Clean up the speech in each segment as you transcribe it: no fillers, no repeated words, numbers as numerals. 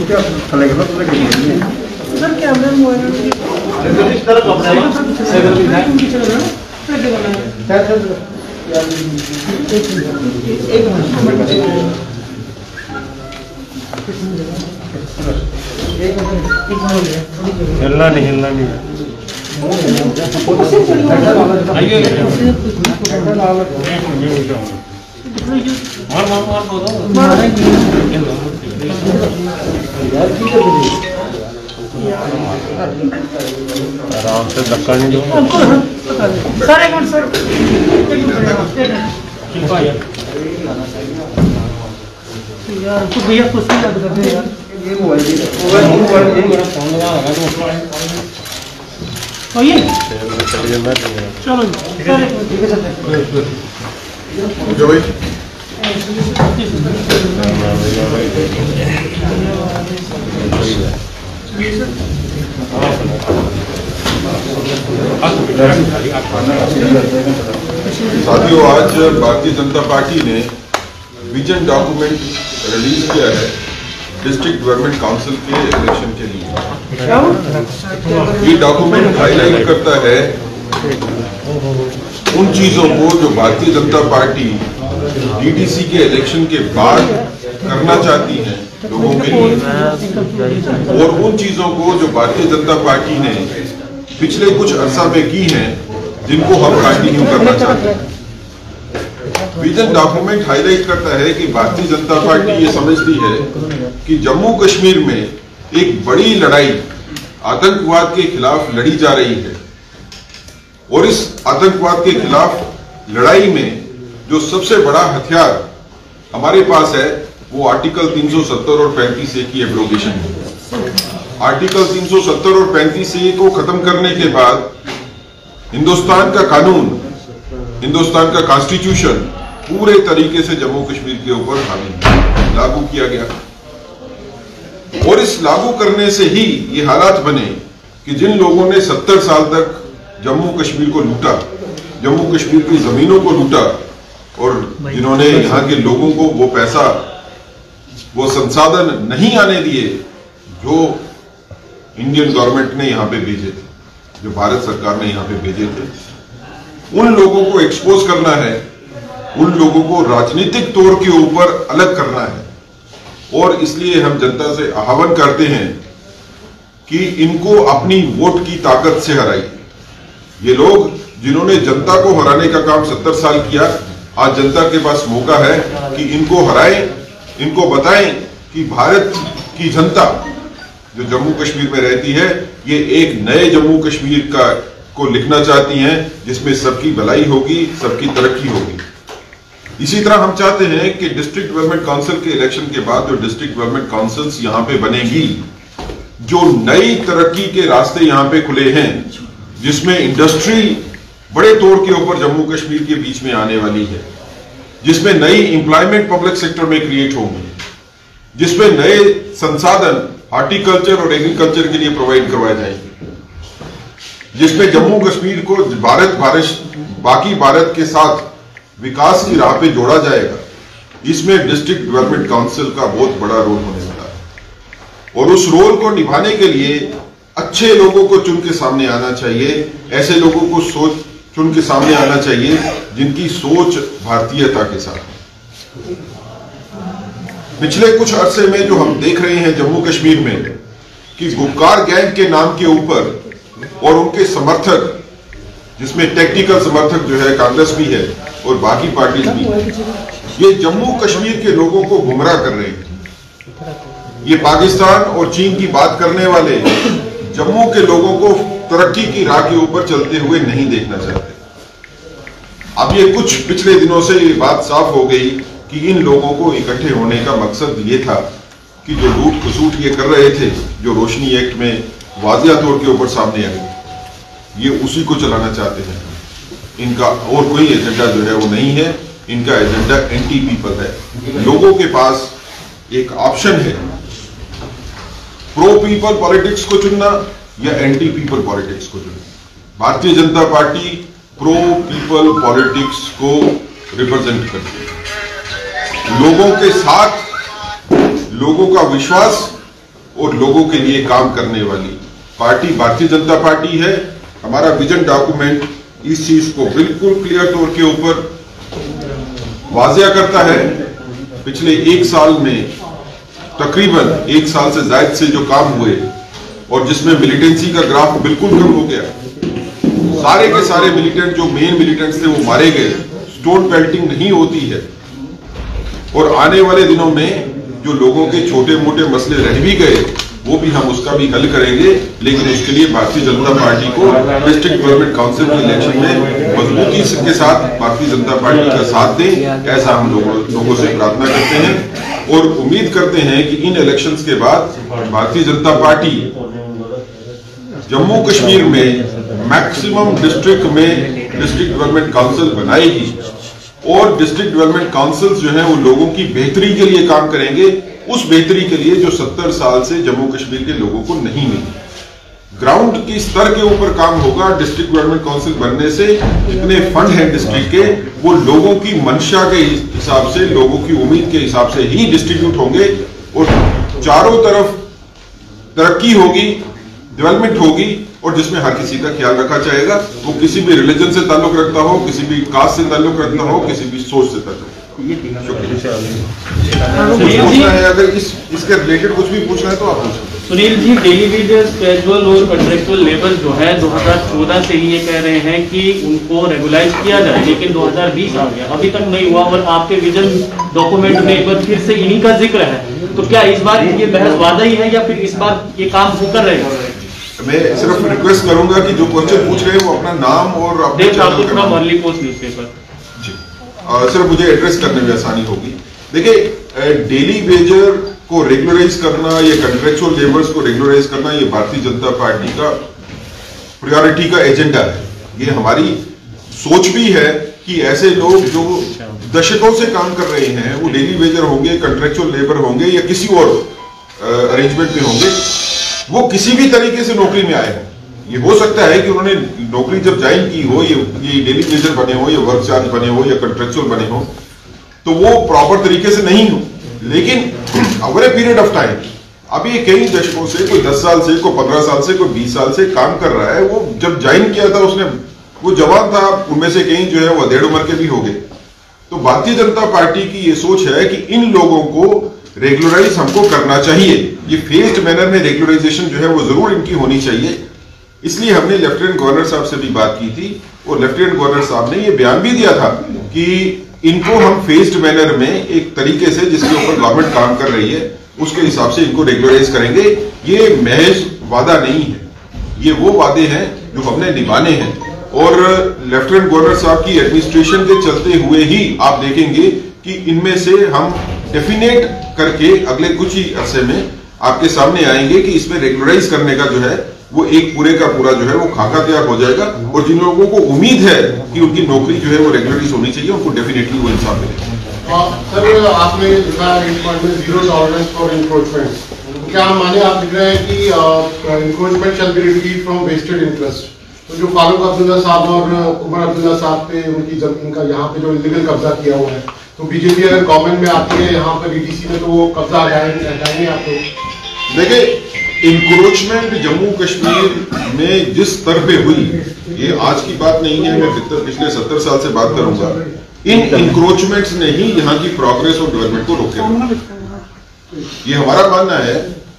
क्या चलेगा sir camera mobile इस तरफ अपना उनकी चल रहा है हिलना नहीं आराम से धक्का नहीं दो सर। एक मिनट सर, यार तो भैया कुछ नहीं करते हैं यार। ये मोबाइल चलो साथियों, आज भारतीय जनता पार्टी ने विजन डॉक्यूमेंट रिलीज किया है डिस्ट्रिक्ट गवर्नमेंट काउंसिल के इलेक्शन के लिए। ये डॉक्यूमेंट हाईलाइट करता है उन चीजों को जो भारतीय जनता पार्टी डीडीसी के इलेक्शन के बाद करना चाहती है लोगों के लिए, और उन चीजों को जो भारतीय जनता पार्टी ने पिछले कुछ अरसा में की हैं जिनको हम कंटिन्यू करना चाहते हैं। विजन डॉक्यूमेंट हाईलाइट करता है कि भारतीय जनता पार्टी ये समझती है कि जम्मू कश्मीर में एक बड़ी लड़ाई आतंकवाद के खिलाफ लड़ी जा रही है, और इस आतंकवाद के खिलाफ लड़ाई में जो सबसे बड़ा हथियार हमारे पास है वो आर्टिकल 370 और 35A की एब्रोगेशन है। आर्टिकल 370 और 35A को खत्म करने के बाद हिंदुस्तान का कानून, हिंदुस्तान का कॉन्स्टिट्यूशन पूरे तरीके से जम्मू कश्मीर के ऊपर लागू किया गया, और इस लागू करने से ही ये हालात बने कि जिन लोगों ने 70 साल तक जम्मू कश्मीर को लूटा, जम्मू कश्मीर की जमीनों को लूटा, और जिन्होंने यहाँ के लोगों को वो पैसा, वो संसाधन नहीं आने दिए जो इंडियन गवर्नमेंट ने यहाँ पे भेजे थे, जो भारत सरकार ने यहाँ पे भेजे थे, उन लोगों को एक्सपोज करना है, उन लोगों को राजनीतिक तौर के ऊपर अलग करना है। और इसलिए हम जनता से आह्वान करते हैं कि इनको अपनी वोट की ताकत से हराइए। ये लोग जिन्होंने जनता को हराने का काम 70 साल किया, आज जनता के पास मौका है कि इनको हराएं, इनको बताएं कि भारत की जनता जो जम्मू कश्मीर में रहती है ये एक नए जम्मू कश्मीर को लिखना चाहती हैं जिसमें सबकी भलाई होगी, सबकी तरक्की होगी। इसी तरह हम चाहते हैं कि डिस्ट्रिक्ट गवर्नमेंट काउंसिल के इलेक्शन के बाद जो डिस्ट्रिक्ट गवर्नमेंट काउंसिल्स यहाँ पे बनेगी, जो नई तरक्की के रास्ते यहाँ पे खुले हैं, जिसमें इंडस्ट्री बड़े तौर के ऊपर जम्मू कश्मीर के बीच में आने वाली है, जिसमें नई एम्प्लॉयमेंट पब्लिक सेक्टर में क्रिएट होंगी, जिसमें नए संसाधन हॉर्टिकल्चर और एग्रीकल्चर के लिए प्रोवाइड करवाए जाएंगे, जिसमें जम्मू कश्मीर को बाकी भारत के साथ विकास की राह पे जोड़ा जाएगा। इसमें डिस्ट्रिक्ट गवर्नमेंट काउंसिल का बहुत बड़ा रोल होने वाला है, और उस रोल को निभाने के लिए अच्छे लोगों को चुन के सामने आना चाहिए, ऐसे लोगों को चुन के सामने आना चाहिए जिनकी सोच भारतीयता के साथ। पिछले कुछ अरसे में जो हम देख रहे हैं जम्मू कश्मीर में कि गुपकार गैंग के नाम के ऊपर और उनके समर्थक, जिसमें टेक्निकल समर्थक जो है कांग्रेस भी है और बाकी पार्टीज भी, ये जम्मू कश्मीर के लोगों को गुमराह कर रहे हैं। ये पाकिस्तान और चीन की बात करने वाले जम्मू के लोगों को तरक्की की राह के ऊपर चलते हुए नहीं देखना चाहते। अब ये कुछ पिछले दिनों से ये बात साफ हो गई कि इन लोगों को इकट्ठे होने का मकसद ये था कि जो लूट खसूट ये कर रहे थे, जो रोशनी एक्ट में वाजिया तौर के ऊपर सामने आई, ये उसी को चलाना चाहते हैं। इनका और कोई एजेंडा जो है वो नहीं है, इनका एजेंडा एंटी पीपल है। लोगों के पास एक ऑप्शन है, प्रो पीपल पॉलिटिक्स को चुनना या एंटी पीपल पॉलिटिक्स को चुनना। Bharatiya Janata party pro people politics को रिप्रेजेंट करती है। लोगों के साथ, लोगों का विश्वास और लोगों के लिए काम करने वाली पार्टी भारतीय जनता पार्टी है। हमारा विजन डॉक्यूमेंट इस चीज को बिल्कुल क्लियर तौर के ऊपर वाजिया करता है। पिछले एक साल में तकरीबन एक साल से ज्यादा से जो काम हुए और जिसमें मिलिटेंसी का ग्राफ बिल्कुल कम हो गया, सारे के सारे मिलिटेंट जो मेन मिलिटेंट्स थे वो मारे गए, स्टोन पेल्टिंग नहीं होती है और आने वाले दिनों में जो लोगों के छोटे मोटे मसले रह भी गए वो भी हम उसका भी हल करेंगे। लेकिन उसके लिए भारतीय जनता पार्टी को डिस्ट्रिक्ट डेवलपमेंट काउंसिल के इलेक्शन में मजबूती के साथ भारतीय जनता पार्टी का साथ दें, ऐसा हम लोगों से प्रार्थना करते हैं और उम्मीद करते हैं कि इन इलेक्शंस के बाद भारतीय जनता पार्टी जम्मू कश्मीर में मैक्सिमम डिस्ट्रिक्ट में डिस्ट्रिक्ट डेवलपमेंट काउंसिल बनाएगी और डिस्ट्रिक्ट डेवलपमेंट काउंसिल जो है वो लोगों की बेहतरी के लिए काम करेंगे, उस बेहतरी के लिए जो 70 साल से जम्मू कश्मीर के लोगों को नहीं मिली। ग्राउंड की स्तर के ऊपर काम होगा। डिस्ट्रिक्ट डेवलपमेंट काउंसिल बनने से जितने फंड हैं डिस्ट्रिक्ट के वो लोगों की मंशा के हिसाब से, लोगों की उम्मीद के हिसाब से ही डिस्ट्रीब्यूट होंगे और चारों तरफ तरक्की होगी, डेवलपमेंट होगी और जिसमें हर किसी का ख्याल रखा जाएगा। वो किसी भी रिलीजन से ताल्लुक रखता हो, किसी भी कास्ट से ताल्लुक रखता हो, किसी भी सोच से ताल्लुक। पूछना है अगर इसके रिलेटेड कुछ भी पूछना है तो आप पूछें। Sunil ji, daily wages, casual और कॉन्ट्रेक्चुअल लेबर जो है 2014 से ही ये कह रहे हैं कि उनको रेगुलाइज किया जाए, लेकिन 2020 आ गया, अभी तक नहीं हुआ और आपके विजन डॉक्यूमेंट में एक बार फिर से इन्हीं का जिक्र है। तो क्या इस बार ये बहस वादा ही है या फिर इस बार ये काम होकर रहेगा? मैं सिर्फ रिक्वेस्ट करूंगा कि जो क्वेश्चन पूछ रहे हैं वो अपना नाम और अपने अर्ली पोस्ट न्यूज़पेपर जी सिर्फ मुझे एड्रेस करने में आसानी होगी। देखिए, डेली वेजर को रेगुलराइज करना या कॉन्ट्रेक्चुअल लेबर्स को रेगुलराइज करना ये भारतीय जनता पार्टी का प्रायोरिटी का एजेंडा है। ये हमारी सोच भी है कि ऐसे लोग जो दशकों से काम कर रहे हैं वो डेली वेजर होंगे, कॉन्ट्रेक्चुअल लेबर होंगे या किसी और अरेंजमेंट में होंगे, वो किसी भी तरीके से नौकरी में आए हैं। ये हो सकता है कि उन्होंने नौकरी जब ज्वाइन की हो, ये डेली वेजर बने हो या वर्क चार्ज बने हो या कॉन्ट्रेक्चुअल बने हो, तो वो प्रॉपर तरीके से नहीं हो, लेकिन over a period of time, अभी कई दशकों से, कोई 10 साल से, कोई 15 साल से, कोई 20 साल से काम कर रहा है। वो जब ज्वाइन किया था उसने, वो जवान था, उनमें से कई जो है वो 1.5 उम्र के भी हो गए। तो भारतीय जनता पार्टी की ये सोच है कि इन लोगों को रेगुलराइज हमको करना चाहिए। ये फेज्ड मैनर में रेगुलराइजेशन जो है वो जरूर इनकी होनी चाहिए। इसलिए हमने लेफ्टिनेंट गवर्नर साहब से भी बात की थी और लेफ्टिनेंट गवर्नर साहब ने ये बयान भी दिया था कि इनको हम फेज्ड मैनर में एक तरीके से जिसके ऊपर गवर्नमेंट काम कर रही है उसके हिसाब से इनको रेगुलराइज करेंगे। ये महज वादा नहीं है, ये वो वादे हैं जो हमने निभाने हैं और लेफ्टिनेंट गवर्नर साहब की एडमिनिस्ट्रेशन के चलते हुए ही आप देखेंगे कि इनमें से हम डेफिनेट करके अगले कुछ ही अरसे में आपके सामने आएंगे कि इसमें रेगुलराइज करने का जो है वो एक पूरे का पूरा जो है वो खाका तैयार हो जाएगा और जिन लोगों को उम्मीद है कि उनकी नौकरी जो है वो रेगुलराइज होनी चाहिए उनको डेफिनेटली वो इंसाफ मिलेगा। सर, आपने जीरो टॉलरेंस फॉर इंक्रोचमेंट, क्या माने आप लिख रहे हैं कि encroachment shall be relieved from vested interest. तो जो फारूक अब्दुल्ला साहब और उमर अब्दुल्ला साहब पे उनकी जमीन का यहाँ पे जो इलीगल कब्जा किया हुआ है, तो बीजेपी अगर गवर्नमेंट में आती है यहाँ पर डीडीसी में, तो वो कब्जा हटाएंगे आपको? देखिए, इंक्रोचमेंट जम्मू कश्मीर में जिस स्तर पे हुई, ये आज की बात नहीं है, मैं पिछले 70 साल से बात करूंगा, इन इंक्रोचमेंट्स ने ही यहाँ की प्रोग्रेस और डेवलपमेंट को रोके। ये हमारा मानना है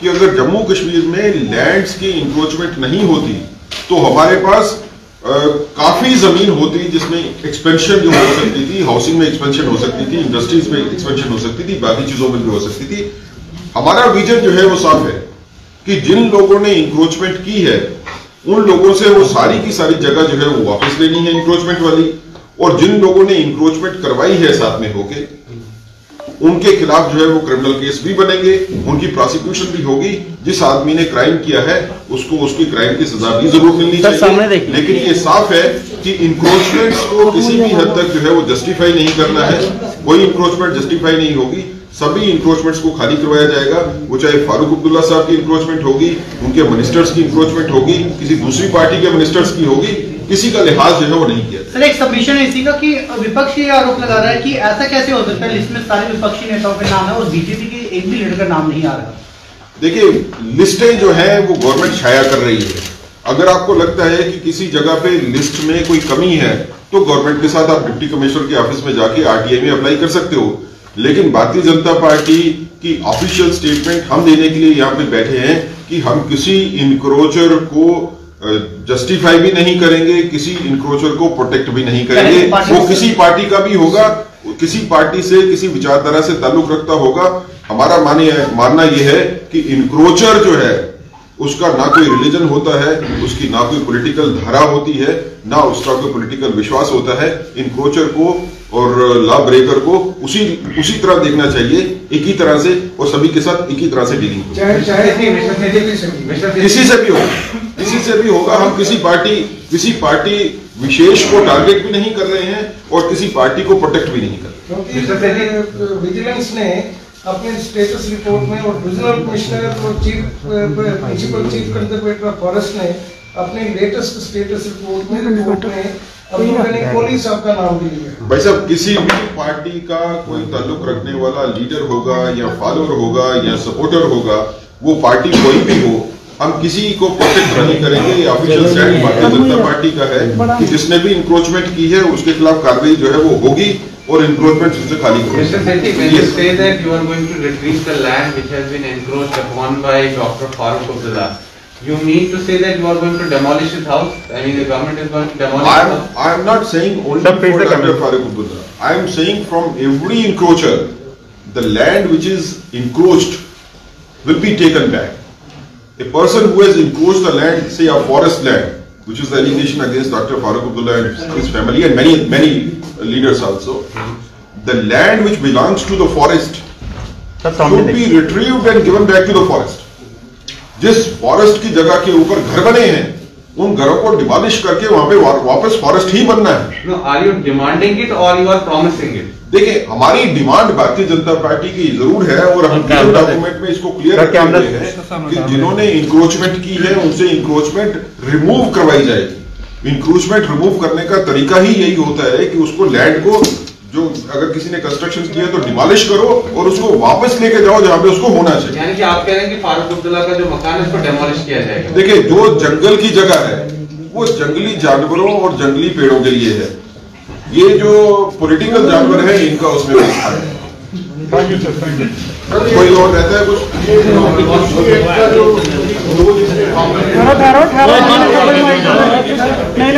कि अगर जम्मू कश्मीर में लैंड्स की इंक्रोचमेंट नहीं होती तो हमारे पास काफी जमीन होती जिसमें एक्सपेंशन जो हो सकती थी, हाउसिंग में एक्सपेंशन हो सकती थी, इंडस्ट्रीज में एक्सपेंशन हो सकती थी, बाकी चीजों में भी हो सकती थी। हमारा विजन जो है वो साफ है कि जिन लोगों ने इंक्रोचमेंट की है उन लोगों से वो सारी की सारी जगह जो है वो वापस लेनी है इंक्रोचमेंट वाली, और जिन लोगों ने इंक्रोचमेंट करवाई है साथ में होके उनके खिलाफ जो है वो क्रिमिनल केस भी बनेंगे, उनकी प्रोसिक्यूशन भी होगी। जिस आदमी ने क्राइम किया है उसको उसकी क्राइम की सजा भी जरूर मिलनी चाहिए। लेकिन ये साफ है कि इंक्रोचमेंट्स को किसी भी हद तक जो है वो जस्टिफाई नहीं करना है। कोई इंक्रोचमेंट जस्टिफाई नहीं होगी, सभी इंक्रोचमेंट्स को खाली करवाया जाएगा। वो चाहे फारूक अब्दुल्ला साहब की इंक्रोचमेंट होगी, उनके मिनिस्टर्स की इंक्रोचमेंट होगी, किसी दूसरी पार्टी के मिनिस्टर्स की होगी, किसी का लिहाज जो है वो नहीं किया। सर, एक सबमिशन है इसी का कि विपक्ष ये आरोप लगा रहा है कि ऐसा कैसे हो सकता है, लिस्ट में सारे विपक्षी नेताओं के नाम है और बीजेपी के एक भी लीडर का नाम नहीं आ रहा। देखिए, लिस्टें जो हैं वो गवर्नमेंट शाया कर रही है। अगर आपको लगता है कि किसी जगह पे लिस्ट में कोई कमी है तो गवर्नमेंट के साथ आप डिप्टी कमिश्नर के ऑफिस में जाके आरटीआई में अप्लाई कर सकते हो। लेकिन भारतीय जनता पार्टी की ऑफिशियल स्टेटमेंट हम देने के लिए यहाँ पे बैठे हैं कि हम किसी इंक्रोचर को जस्टिफाई भी नहीं करेंगे, किसी इंक्रोचर को प्रोटेक्ट भी नहीं करेंगे। वो किसी पार्टी का भी होगा, किसी पार्टी से, किसी विचारधारा से ताल्लुक रखता होगा। हमारा मानना यह है कि इंक्रोचर जो है उसका ना कोई रिलीजन होता है, उसकी ना कोई पॉलिटिकल धारा होती है, ना उसका कोई पॉलिटिकल विश्वास होता है। इंक्रोचर को और लॉ ब्रेकर को उसी तरह देखना चाहिए, एक ही तरह से, और सभी के साथ एक ही तरह से डीलिंग किसी से भी होगा। हम किसी पार्टी विशेष को टारगेट भी नहीं कर रहे हैं और किसी पार्टी को प्रोटेक्ट भी नहीं कर रहे हैं। विजिलेंस ने अपने स्टेटस रिपोर्ट में और रीजनल कमिश्नर और प्रिंसिपल चीफ कंजर्वेटर फॉरेस्ट ने अपने लेटेस्ट स्टेटस रिपोर्ट में अब्दुल गनी कोहली साहब का नाम भी लिया। भाई साहब, किसी भी पार्टी का कोई ताल्लुक रखने वाला लीडर होगा या फॉलोअर होगा या सपोर्टर होगा, वो पार्टी कोई भी हो, हम किसी को प्रोटेक्ट नहीं करेंगे। ये official stand Bharatiya Janata party का है कि जिसने भी इंक्रोचमेंट की है उसके खिलाफ कार्रवाई जो है वो होगी और इंक्रोचमेंट उससे खाली होगी। Mr. Sethi, when you say that you are going to retrieve the land which has been encroached upon by Dr. Farooq Abdullah, you mean to say that you are going to demolish his house? I mean, the government is going to demolish his house? I am not saying only for Dr. Farooq Abdullah. I am saying from every encroacher, the land which is encroached will be taken back. A person who has encroached the land, say a forest land, which is the allegation against Dr. Farooq Abdullah and his family and many leaders also, the land which belongs to the forest should be retrieved and given back to the forest. जिस forest की जगह के ऊपर घर बने हैं, उन घरों को डिमोलिश करके वहां पे वापस फॉरेस्ट ही बनना है। No, are you demanding it or you are promising it? देखिए, हमारी डिमांड भारतीय जनता पार्टी की जरूर है और हम डॉक्यूमेंट में इसको क्लियर रखे हुए हैं कि जिन्होंने इंक्रोचमेंट की है उनसे इंक्रोचमेंट रिमूव करवाई जाएगी। इंक्रोचमेंट रिमूव करने का तरीका ही यही होता है कि उसको लैंड को, जो अगर किसी ने कंस्ट्रक्शन किया तो डिमोलिश करो और उसको वापस लेके जाओ जहां पे उसको होना चाहिए। यानी कि आप कह रहे हैं कि फारूक अब्दुल्ला का जो मकान है उसको डेमोलिश किया जाएगा? देखिए, जो जंगल की जगह है वो जंगली जानवरों और जंगली पेड़ों के लिए है। ये जो पॉलिटिकल जानवर है इनका उसमें हिस्सा है। कोई और रहता है कुछ? नहीं